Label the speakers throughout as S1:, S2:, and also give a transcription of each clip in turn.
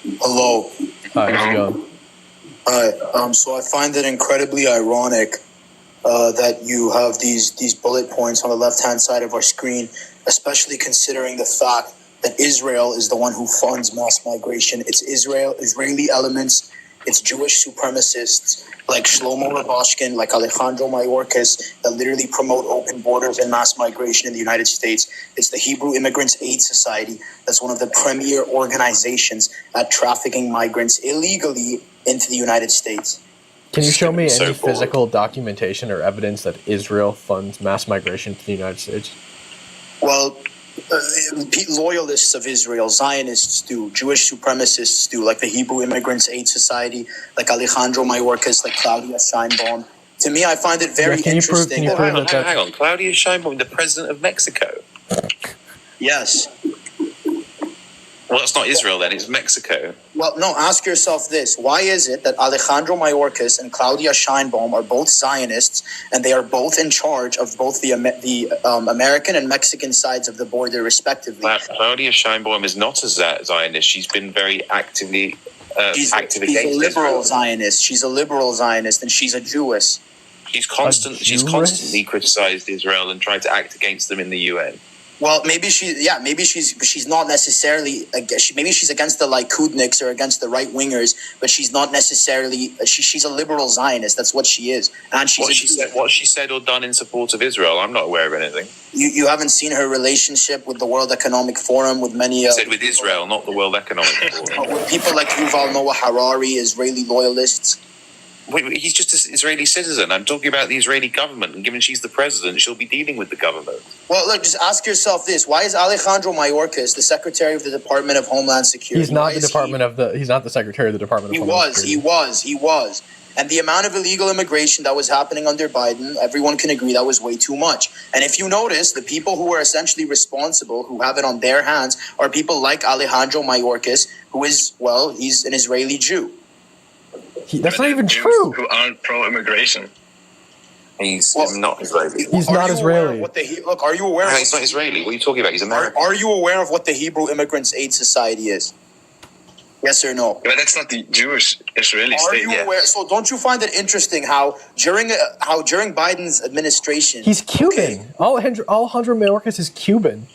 S1: Hello.
S2: Hi, how's it going?
S1: Hi. So I find it incredibly ironic that you have these bullet points on the left-hand side of our screen, especially considering the fact that Israel is the one who funds mass migration. It's Israeli elements, it's Jewish supremacists like Shlomo Rabashkin, like Alejandro Mayorkas, that literally promote open borders and mass migration in the United States. It's the Hebrew Immigrants Aid Society that's one of the premier organizations at trafficking migrants illegally into the United States.
S2: Can you show me any physical documentation or evidence that Israel funds mass migration to the United States?
S1: Well, loyalists of Israel, Zionists do, Jewish supremacists do, like the Hebrew Immigrants Aid Society, like Alejandro Mayorkas, like Claudia Scheinbaum. To me, I find it very interesting.
S3: Hang on. Claudia Scheinbaum, the president of Mexico?
S1: Yes.
S3: Well, that's not Israel then, it's Mexico.
S1: Well, no, ask yourself this. Why is it that Alejandro Mayorkas and Claudia Scheinbaum are both Zionists and they are both in charge of both the American and Mexican sides of the border, respectively?
S3: Claudia Scheinbaum is not a Zionist. She's been very actively active against
S1: She's a liberal
S3: Israel.
S1: Zionist. She's a liberal Zionist and she's a Jewess.
S3: She's constantly criticized Israel and tried to act against them in the UN.
S1: Well, maybe she's not necessarily, maybe she's against the Likudniks or against the right wingers, but she's not necessarily, she's a liberal Zionist. That's what she is. And
S3: what she said or done in support of Israel, I'm not aware of anything.
S1: You haven't seen her relationship with the World Economic Forum, with many...
S3: said with Israel, not the World Economic Forum.
S1: With people like Yuval Noah Harari, Israeli loyalists.
S3: Wait, he's just an Israeli citizen. I'm talking about the Israeli government, and given she's the president, she'll be dealing with the government.
S1: Well, look, just ask yourself this: why is Alejandro Mayorkas the Secretary of the Department of Homeland Security?
S2: He's not He's not the Secretary of the Department of Homeland Security.
S1: He was. And the amount of illegal immigration that was happening under Biden, everyone can agree that was way too much. And if you notice, the people who are essentially responsible, who have it on their hands, are people like Alejandro Mayorkas, who is, well, he's an Israeli Jew.
S2: That's not even true.
S4: Who aren't pro-immigration.
S3: He's not Israeli.
S2: He's not Israeli.
S1: Look, are you aware?
S3: No, he's not Israeli. What are you talking about? He's American.
S1: Are you aware of what the Hebrew Immigrants Aid Society is? Yes or no?
S4: But that's not the Jewish Israeli
S1: state.
S4: Are
S1: you aware? So don't you find it interesting how during Biden's administration,
S2: he's Cuban. Okay, Alejandro Mayorkas is Cuban.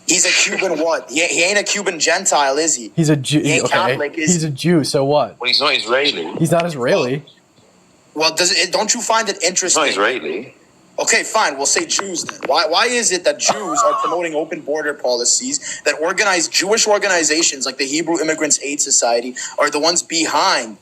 S1: He's a Cuban what? He ain't a Cuban Gentile, is he?
S2: He's a Jew.
S1: He ain't Catholic, is
S2: he's a Jew, so what?
S3: Well, he's not Israeli.
S2: He's not Israeli.
S1: Well, don't you find it interesting?
S3: He's not Israeli.
S1: Okay, fine. We'll say Jews then. Why is it that Jews are promoting open border policies, that organize Jewish organizations like the Hebrew Immigrants Aid Society are the ones behind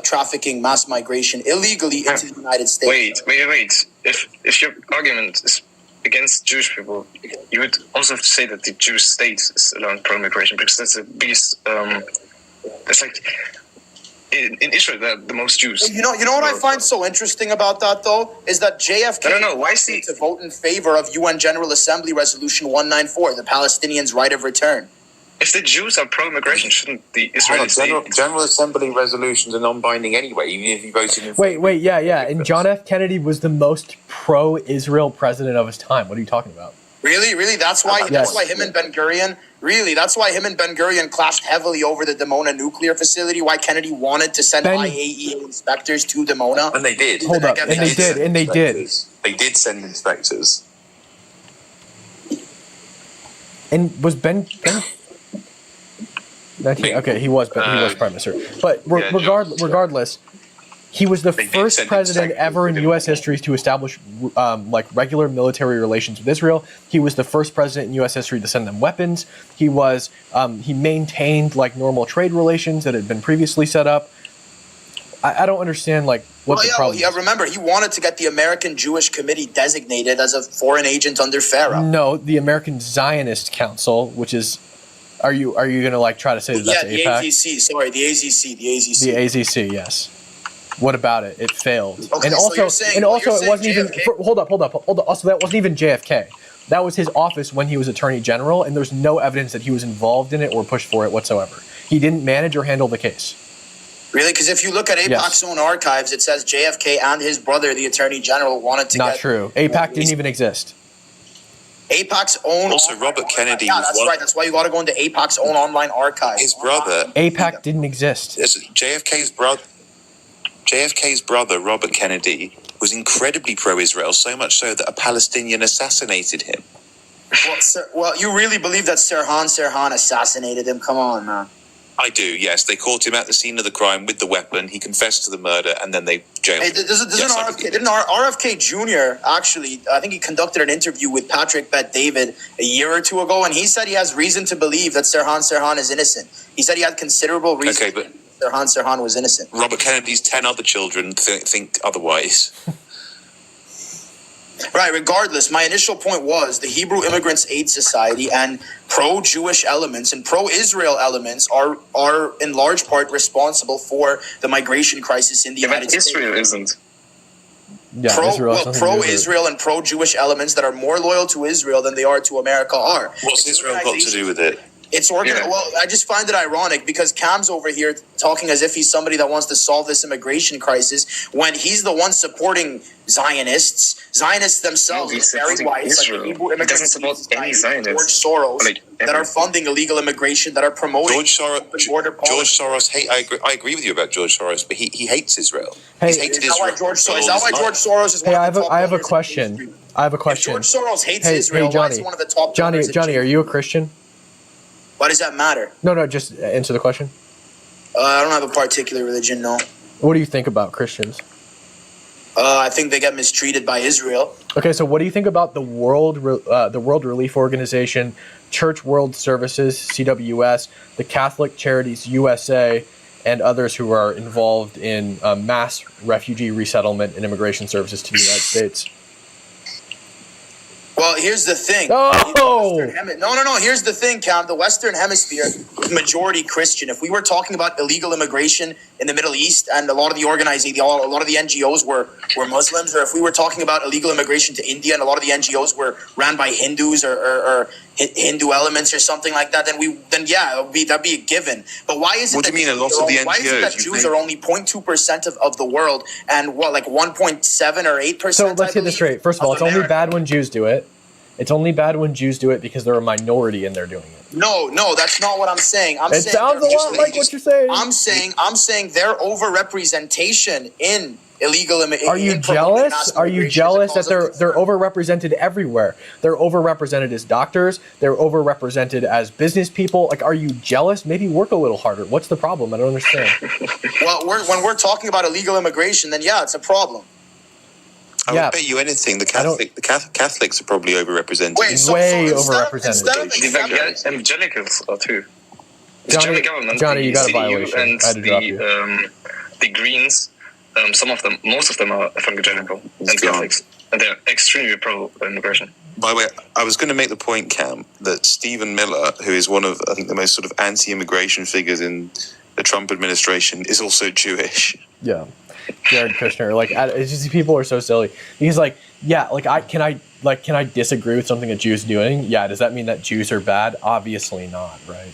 S1: trafficking mass migration illegally into the United States?
S4: Wait. If your argument is against Jewish people, you would also have to say that the Jewish state is allowing pro-immigration, because that's the biggest. That's like in Israel, the most Jews.
S1: You know what I find so interesting about that though is that JFK
S4: why is he
S1: to vote in favor of UN General Assembly Resolution 194, the Palestinians' right of return.
S4: If the Jews are pro-immigration, shouldn't the Israeli
S3: General Assembly resolutions are non-binding anyway, even if you voted in...
S2: Wait, yeah. And John F. Kennedy was the most pro-Israel president of his time. What are you talking about?
S1: Really? That's why him and Ben Gurion... Really? That's why him and Ben Gurion clashed heavily over the Dimona nuclear facility, why Kennedy wanted to send IAEA inspectors to Dimona.
S3: And they did.
S2: Hold up. And they did.
S3: They did send inspectors.
S2: And was Ben okay, he was prime minister. But regardless, he was the first president ever in U.S. history to establish regular military relations with Israel. He was the first president in U.S. history to send them weapons. He maintained normal trade relations that had been previously set up. I don't understand what the problem is.
S1: Yeah, remember, he wanted to get the American Jewish Committee designated as a foreign agent under FARA.
S2: No, the American Zionist Council, which is... Are you going to try to say that that's AIPAC?
S1: Yeah, the AZC. Sorry, the AZC.
S2: The AZC, yes. What about it? It failed.
S1: Okay,
S2: and also, it wasn't even. Hold up. Also, that wasn't even JFK. That was his office when he was Attorney General, and there's no evidence that he was involved in it or pushed for it whatsoever. He didn't manage or handle the case.
S1: Really? Because if you look at AIPAC's own archives, it says JFK and his brother, the Attorney General, wanted to
S2: Not true. AIPAC didn't even exist.
S1: AIPAC's own.
S3: Also, Robert Kennedy.
S1: Yeah, that's right. That's why you got to go into AIPAC's own online archive.
S3: His brother.
S2: AIPAC didn't exist.
S3: JFK's brother, Robert Kennedy, was incredibly pro-Israel, so much so that a Palestinian assassinated him.
S1: Well, you really believe that Sirhan assassinated him? Come on, man.
S3: I do, yes. They caught him at the scene of the crime with the weapon. He confessed to the murder, and then they jailed him.
S1: Didn't RFK Jr. actually, I think he conducted an interview with Patrick Bet-David a year or two ago, and he said he has reason to believe that Sirhan is innocent. He said he had considerable reason to believe Sirhan was innocent.
S3: Robert Kennedy's 10 other children think otherwise.
S1: Right, regardless, my initial point was the Hebrew Immigrants Aid Society and pro-Jewish elements and pro-Israel elements are in large part responsible for the migration crisis in the United States.
S4: Israel isn't.
S2: Yeah,
S1: pro-Israel and pro-Jewish elements that are more loyal to Israel than they are to America are.
S3: What's Israel got to do with it?
S1: It's organized. Yeah. Well, I just find it ironic because Cam's over here talking as if he's somebody that wants to solve this immigration crisis when he's the one supporting Zionists. Zionists themselves, very white, like Hebrew Immigrants Aid Society, George Soros, that are funding illegal immigration, that are promoting border policy.
S3: George Soros. I agree with you about George Soros, but he hates Israel.
S2: Hey,
S3: he's hated Israel.
S1: Is that why George Soros is one of the top?
S2: I have a question. If
S1: George Soros hates Israel, why is he one of the top?
S2: Johnny, are you a Christian?
S1: Why does that matter?
S2: No, just answer the question.
S1: I don't have a particular religion, no.
S2: What do you think about Christians?
S1: I think they get mistreated by Israel.
S2: Okay, so what do you think about the World Relief Organization, Church World Services, CWS, the Catholic Charities USA, and others who are involved in mass refugee resettlement and immigration services to the United States?
S1: Well, here's the thing.
S2: Oh!
S1: No. Here's the thing, Cam. The Western Hemisphere is majority Christian. If we were talking about illegal immigration in the Middle East and a lot of the NGOs were Muslims, or if we were talking about illegal immigration to India and a lot of the NGOs were ran by Hindus or Hindu elements or something like that, then that'd be a given. But why is it
S3: what do you mean a lot of the NGOs?
S1: Why is it that Jews are only 0.2% of the world and 1.7 or 8%?
S2: So let's get this straight. First of all, it's only bad when Jews do it. It's only bad when Jews do it because they're a minority and they're doing it.
S1: No, that's not what I'm saying.
S2: It sounds a lot like what you're saying.
S1: I'm saying their overrepresentation in illegal immigration.
S2: Are you jealous? Are you jealous that they're overrepresented everywhere? They're overrepresented as doctors. They're overrepresented as business people. Like, are you jealous? Maybe work a little harder. What's the problem? I don't understand.
S1: Well, when we're talking about illegal immigration, then yeah, it's a problem.
S3: I would bet you anything. The Catholics are probably overrepresented.
S2: Way overrepresented.
S4: The evangelicals are too. The
S2: Johnny,
S4: German government,
S2: Johnny, you got a
S4: CDU,
S2: violation.
S4: and
S2: I had to drop you.
S4: The Greens. Most of them are evangelical and Catholics, and they're extremely pro-immigration.
S3: By the way, I was going to make the point, Cam, that Stephen Miller, who is one of, I think, the most sort of anti-immigration figures in the Trump administration, is also Jewish.
S2: Yeah. Jared Kushner, it's just people are so silly. He's like, yeah, can I disagree with something a Jew's doing? Yeah, does that mean that Jews are bad? Obviously not, right?